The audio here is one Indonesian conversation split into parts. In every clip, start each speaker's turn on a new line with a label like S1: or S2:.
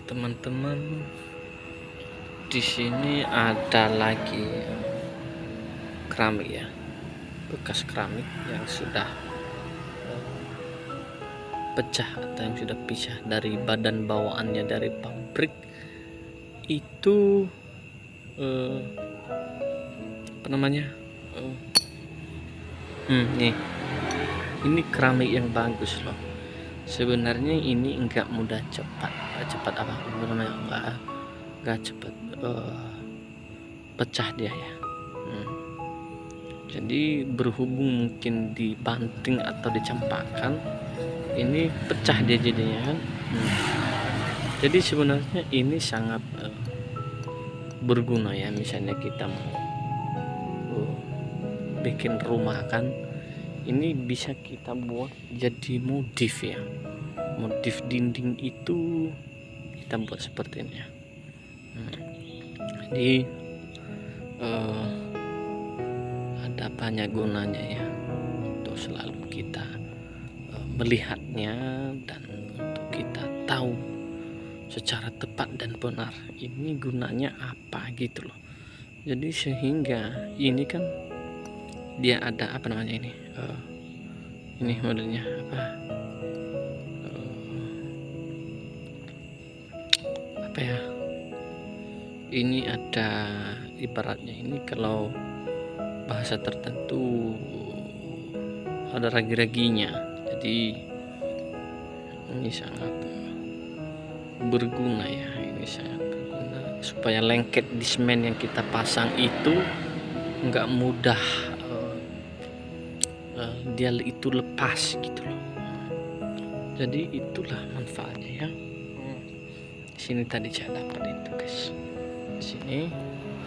S1: Teman-teman, di sini ada lagi keramik ya, bekas keramik yang sudah pecah atau yang sudah pisah dari badan bawaannya dari pabrik itu. Apa namanya, nih, ini keramik yang bagus loh. Sebenarnya ini enggak mudah cepat apa namanya, enggak cepat pecah dia ya. Jadi berhubung mungkin dibanting atau dicampakkan, ini pecah dia jadinya kan. Jadi sebenarnya ini sangat berguna ya, misalnya kita mau bikin rumah kan, ini bisa kita buat jadi modif ya, modif dinding itu kita buat seperti ini ya. Jadi ada banyak gunanya ya, untuk selalu kita melihatnya dan untuk kita tahu secara tepat dan benar ini gunanya apa gitu loh. Jadi sehingga ini kan dia ada apa namanya ini modelnya apa ya, ini ada ibaratnya, ini kalau bahasa tertentu ada ragi-raginya. Jadi ini sangat berguna ya, ini sangat berguna supaya lengket di semen yang kita pasang itu nggak mudah dia itu lepas gitu loh. Jadi itulah manfaatnya ya. Di sini tadi saya dapat itu guys, di sini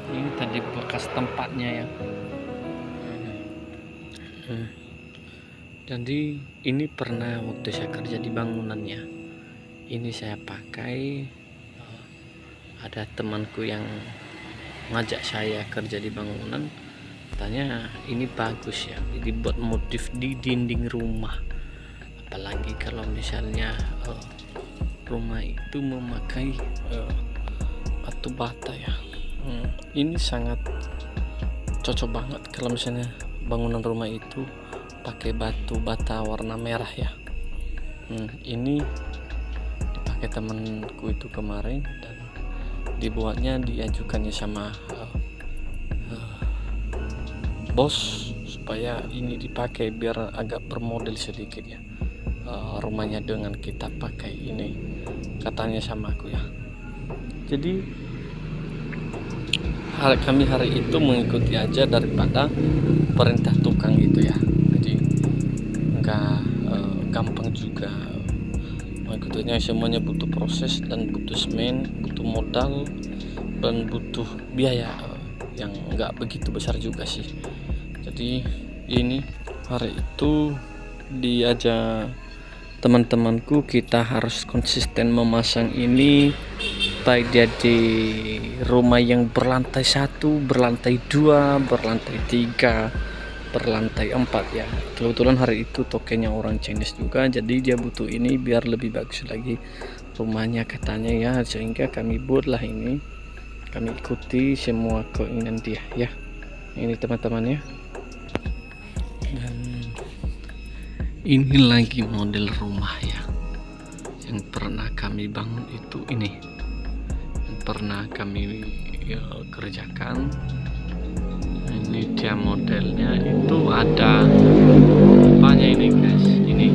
S1: ini tadi bekas tempatnya ya. Jadi ini pernah waktu saya kerja di bangunannya, ini saya pakai. Ada temanku yang ngajak saya kerja di bangunan, katanya ini bagus ya, jadi buat motif di dinding rumah, apalagi kalau misalnya rumah itu memakai batu bata ya. Ini sangat cocok banget kalau misalnya bangunan rumah itu pakai batu bata warna merah ya. Ini dipakai temanku itu kemarin dan dibuatnya, diajukannya sama bos supaya ini dipakai biar agak bermodel sedikit ya, rumahnya dengan kita pakai ini, katanya sama aku ya. Jadi kami hari itu mengikuti aja daripada perintah tukang gitu ya. Jadi enggak gampang juga mengikutinya, semuanya butuh proses dan butuh semen, butuh modal dan butuh biaya yang enggak begitu besar juga sih. Jadi ini hari itu diajak teman-temanku, kita harus konsisten memasang ini, baik dia di rumah yang berlantai 1, berlantai 2, berlantai 3, berlantai 4 ya. Kebetulan hari itu tokennya orang Chinese juga, jadi dia butuh ini biar lebih bagus lagi rumahnya katanya ya, sehingga kami buatlah ini, kami ikuti semua keinginan dia ya. Ini teman-teman ya. Dan ini lagi model rumah ya yang pernah kami bangun itu, ini yang pernah kami kerjakan. Ini dia modelnya, itu ada apanya ini guys, ini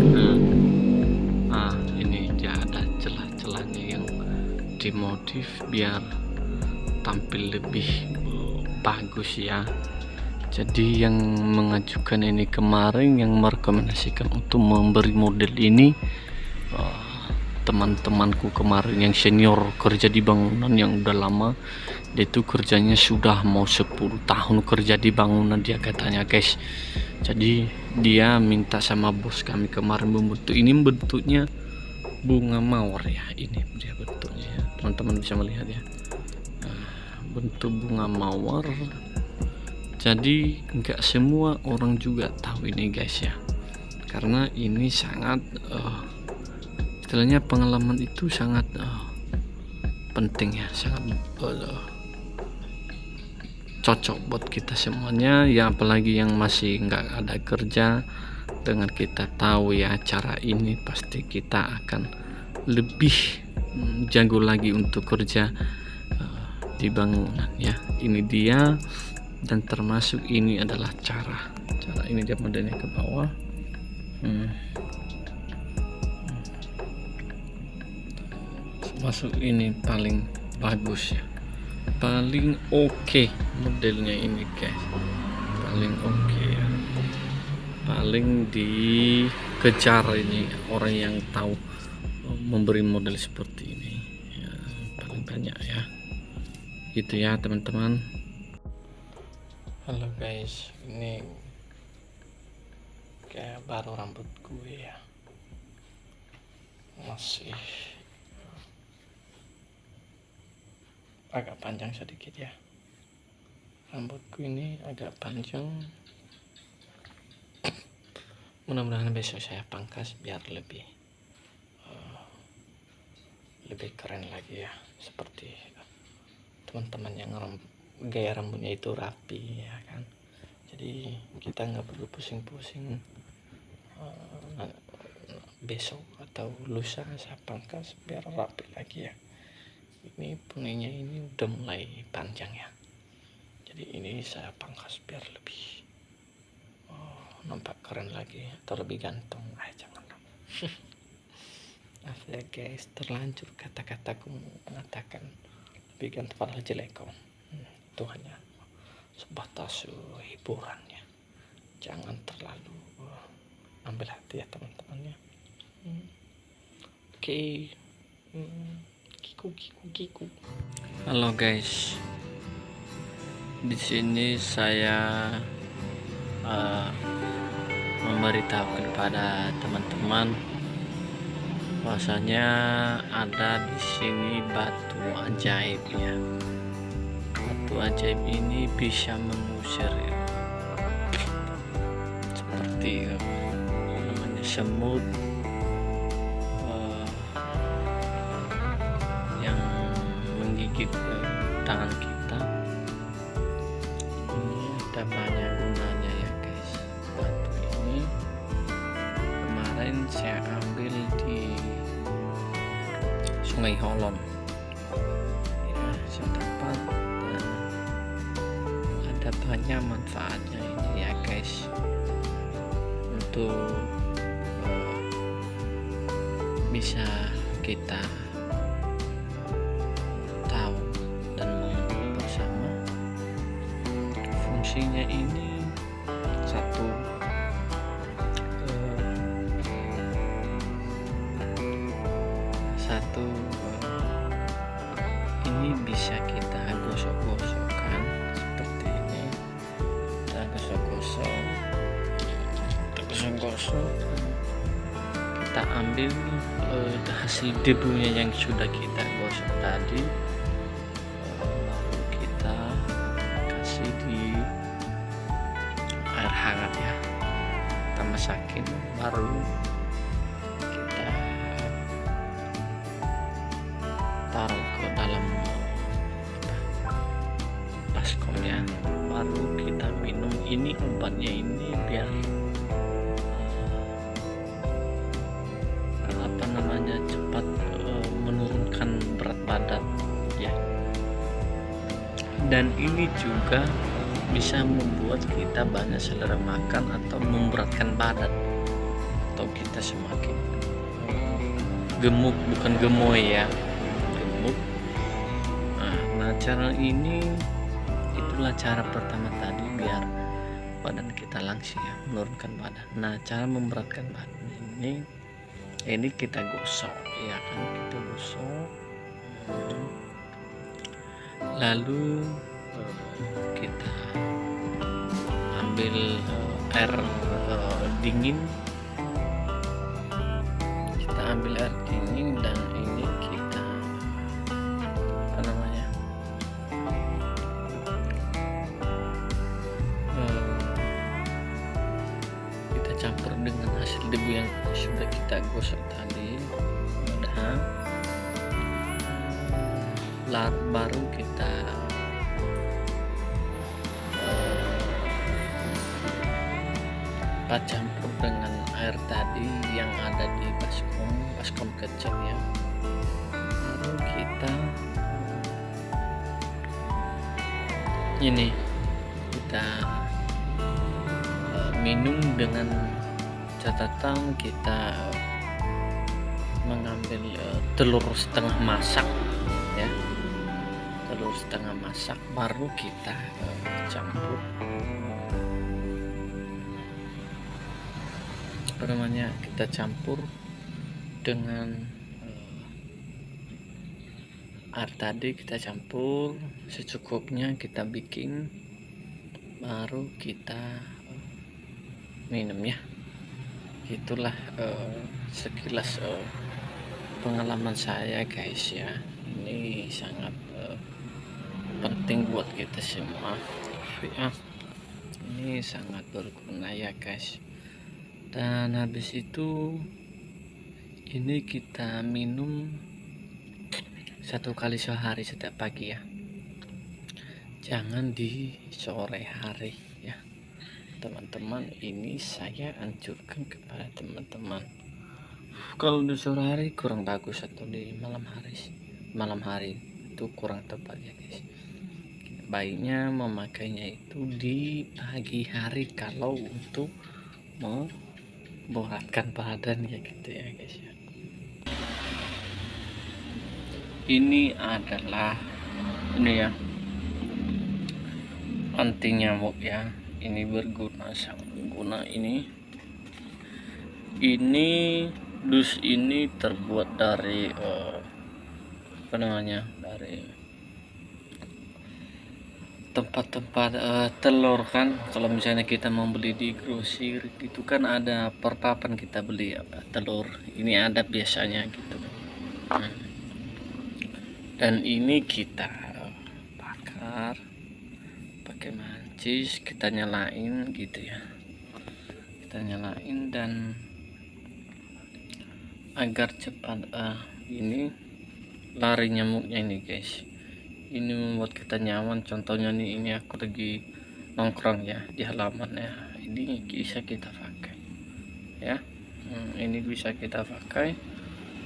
S1: ini dia ada celah-celahnya yang dimodif biar tampil lebih bagus ya. Jadi yang mengajukan ini kemarin, yang merekomendasikan untuk memberi model ini teman-temanku kemarin yang senior kerja di bangunan yang udah lama. Dia itu kerjanya sudah mau 10 tahun kerja di bangunan dia katanya guys. Jadi dia minta sama bos kami kemarin membentuk ini, bentuknya bunga mawar ya. Ini dia bentuknya ya, teman-teman bisa melihat ya, bentuk bunga mawar. Jadi enggak semua orang juga tahu ini guys ya, karena ini sangat istilahnya pengalaman itu sangat penting ya, sangat cocok buat kita semuanya ya, apalagi yang masih nggak ada kerja. Dengan kita tahu ya cara ini, pasti kita akan lebih jago lagi untuk kerja di bangunan ya. Ini dia, dan termasuk ini adalah cara ini dia modelnya ke bawah. Masuk ini paling bagus ya, paling oke modelnya ini guys, paling oke ya, paling dikejar ini orang yang tahu memberi model seperti ini ya, paling banyak ya, gitu ya teman-teman. Halo guys, ini kayak baru rambut gue ya, masih agak panjang sedikit ya, rambutku ini agak panjang. Mudah-mudahan besok saya pangkas biar lebih keren lagi ya, seperti teman-teman yang gaya rambutnya itu rapi ya kan. Jadi kita nggak perlu pusing-pusing besok atau lusa saya pangkas biar rapi lagi ya. Ini poninya ini udah mulai panjang ya, jadi ini saya pangkas biar lebih nampak keren lagi atau lebih ganteng. Jangan maaf ya guys, terlanjur kata-kataku mengatakan lebih ganteng padahal jelek kok. Itu hanya sebatas hiburan ya, jangan terlalu ambil hati ya teman-teman ya. Oke. Kiku. Halo guys, di sini saya memberitahu kepada teman-teman bahwasanya ada di sini batu ajaib ya. Batu ajaib ini bisa mengusir ya, seperti namanya semut yang menggigit tangan kita. Ini ada banyak gunanya ya guys. Batu ini kemarin saya ambil di Sungai Holon ya, saya dapat, dan ada banyak manfaatnya ini ya guys, untuk bisa kita tahu dan mengenal bersama. Fungsinya ini satu, ini bisa kita gosok-gosokkan seperti ini. Kita gosok-gosok, kita ambil hasil debunya yang sudah kita gosok tadi, lalu kita kasih di air hangat ya, kita masakin, baru kita taruh ke dalam baskomnya, baru kita minum. Ini obatnya ini biar cepat menurunkan berat badan ya, dan ini juga bisa membuat kita banyak selera makan atau memberatkan badan, atau kita semakin gemuk, bukan gemoy ya, gemuk. Nah cara ini, itulah cara pertama tadi biar badan kita langsing ya, menurunkan badan. Nah cara memberatkan badan ini kita gosok ya kan, kita gosok, lalu kita ambil air dingin, dan ini kita kita campur dengan hasil debu yang sudah kita gosok tadi. baru kita kita campur dengan air tadi yang ada di baskom kecil ya. Lalu kita minum dengan catatan kita mengambil telur setengah masak ya, telur setengah masak baru kita campur kita campur dengan air tadi, kita campur secukupnya, kita bikin baru kita minum ya. Itulah sekilas pengalaman saya guys ya. Ini sangat penting buat kita semua ya. Ini sangat berguna ya guys. Dan habis itu ini kita minum 1 kali sehari setiap pagi ya, jangan di sore hari ya teman-teman. Ini saya anjurkan kepada teman-teman, kalau di sore hari kurang bagus, atau di malam hari itu kurang tepat ya guys. Baiknya memakainya itu di pagi hari kalau untuk memberatkan badan ya gitu ya guys ya. Ini adalah ya anti nyamuk ya. Ini berguna, sangat berguna. Ini dus ini terbuat dari dari tempat-tempat telur kan. Kalau misalnya kita mau beli di grosir itu kan ada per papan kita beli telur. Ini ada biasanya gitu. Dan ini kita bakar pakai mancis, kita nyalain gitu ya, kita nyalain dan agar cepat ini lari nyamuknya ini guys. Ini membuat kita nyaman. Contohnya nih, ini aku lagi nongkrong ya di halaman ya, ini bisa kita pakai ya. Ini bisa kita pakai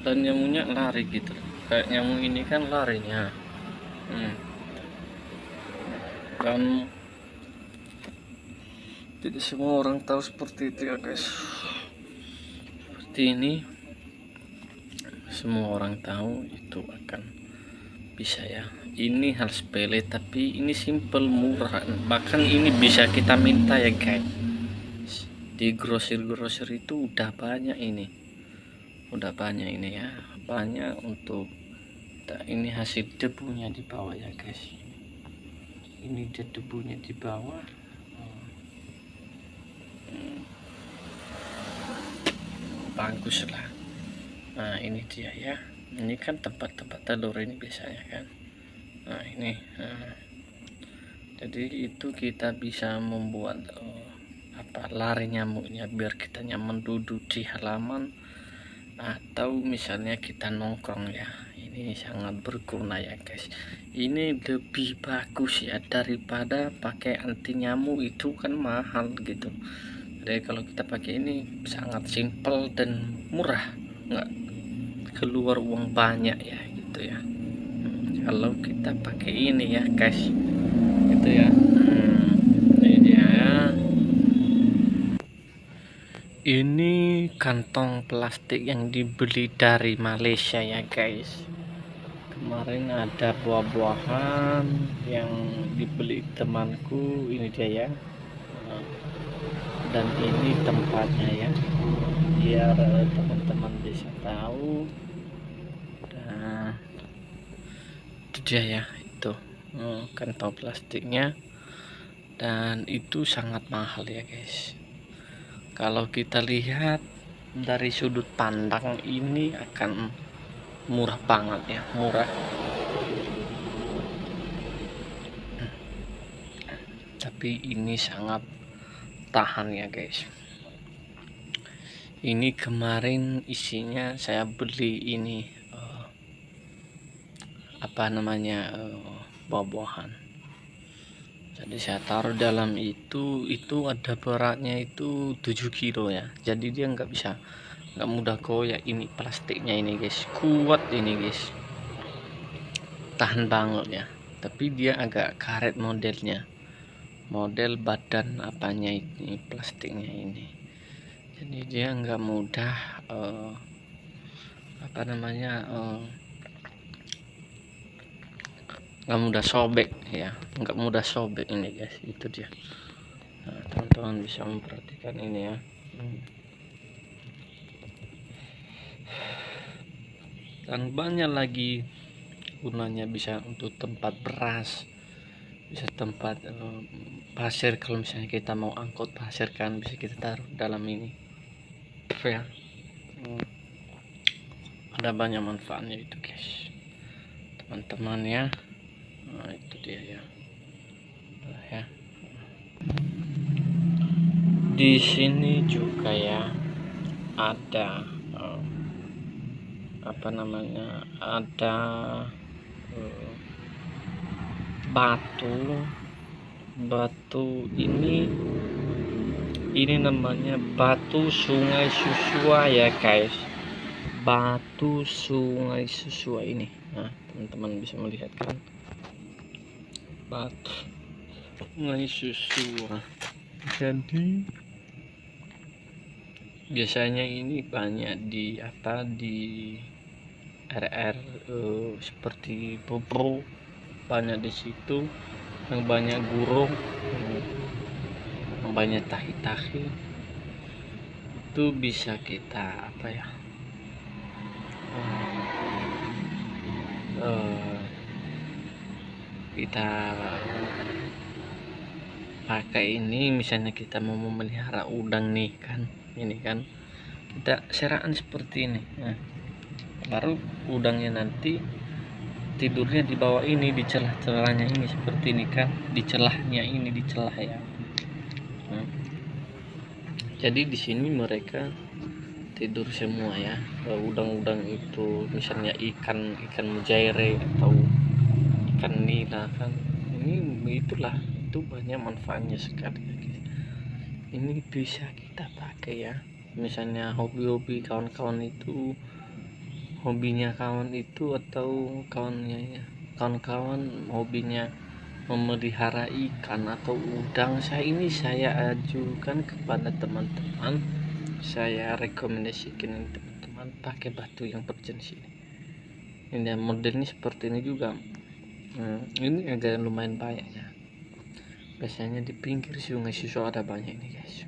S1: dan nyamuknya lari gitu. Kayak nyamuk ini kan larinya dan tidak semua orang tahu seperti itu ya guys. Seperti ini semua orang tahu itu akan bisa ya. Ini hal sepele tapi ini simple, murah, bahkan ini bisa kita minta ya guys. Di grosir itu udah banyak ini ya, banyak untuk ini hasil debunya di bawah ya guys. Ini debunya di bawah. Bagus lah. Nah ini dia ya, ini kan tempat-tempat telur ini biasanya kan. Nah ini jadi itu kita bisa membuat lari nyamuknya biar kita nyaman duduk di halaman, atau misalnya kita nongkrong ya. Ini sangat berguna ya guys. Ini lebih bagus ya daripada pakai anti nyamuk, itu kan mahal gitu. Jadi kalau kita pakai ini sangat simpel dan murah, nggak keluar uang banyak ya gitu ya. Kalau kita pakai ini ya guys gitu ya. Ini dia ya. Ini kantong plastik yang dibeli dari Malaysia ya guys. Kemarin ada buah-buahan yang dibeli temanku, ini dia ya. Dan ini tempatnya ya, biar teman-teman bisa tahu. Nah itu dia ya, itu kantong plastiknya, dan itu sangat mahal ya guys. Kalau kita lihat dari sudut pandang ini akan murah banget ya, murah. Tapi ini sangat tahan ya guys. Ini kemarin isinya saya beli ini apa namanya buah-buahan. Jadi saya taruh dalam itu ada beratnya itu 7 kilo ya, jadi dia nggak mudah goyah. Ini plastiknya ini guys, kuat ini guys, tahan banget ya. Tapi dia agak karet modelnya, model badan apanya ini plastiknya ini, jadi dia nggak mudah apa namanya nggak mudah sobek ya, nggak mudah sobek ini guys, itu dia. Nah, teman-teman bisa memperhatikan ini ya. Dan banyak lagi gunanya, bisa untuk tempat beras, bisa tempat pasir. Kalau misalnya kita mau angkut pasir kan, bisa kita taruh dalam ini ya. Ada banyak manfaatnya itu guys, teman-teman ya. Nah, itu dia ya. Nah, ya. Di sini juga ya ada apa namanya, ada batu ini namanya batu Sungai Susua ya guys, batu Sungai Susua ini. Nah, teman-teman bisa melihat kan, batu Sungai Susua. Jadi biasanya ini banyak di RR seperti Bobo, banyak di situ, yang banyak gurung, yang banyak tahi-tahi. Itu bisa kita apa ya, kita pakai ini. Misalnya kita mau memelihara udang nih kan, ini kan kita seraan seperti ini. Nah, baru udangnya nanti tidurnya di bawah ini, di celah-celahnya ini seperti ini kan, di celahnya ini, di celah ya. Nah, jadi di sini mereka tidur semua ya. Udang-udang itu misalnya ikan mujairah atau ikan nila kan, ini itulah, itu banyak manfaatnya sekali ya guys. Ini bisa kita pakai ya, misalnya hobi-hobi kawan-kawan itu, hobinya kawan itu atau kawan-kawan hobinya memelihara ikan atau udang, saya ajukan kepada teman-teman, saya rekomendasikan teman-teman pakai batu yang berjenis ini. Ini modelnya seperti ini juga. Ini agak lumayan banyak ya, biasanya di pinggir Sungai Susua ada banyak ini guys.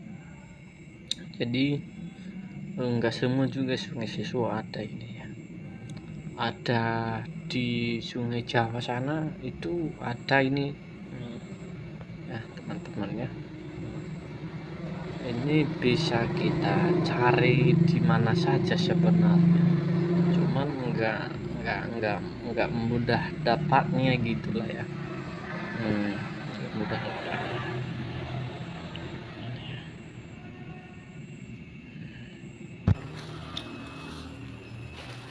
S1: Jadi enggak semua juga Sungai Susua ada ini ya, ada di Sungai Jawa sana itu ada ini ya teman-teman ya. Ini bisa kita cari di mana saja sebenarnya, cuman enggak mudah dapatnya gitulah ya. Mudah dapatnya.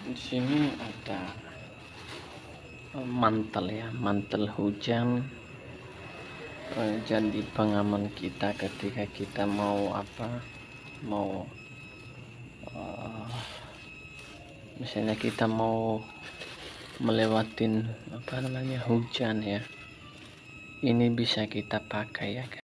S1: Di sini ada mantel ya, mantel hujan. Jadi pengaman kita ketika kita mau misalnya kita mau melewatin hujan ya, ini bisa kita pakai ya guys.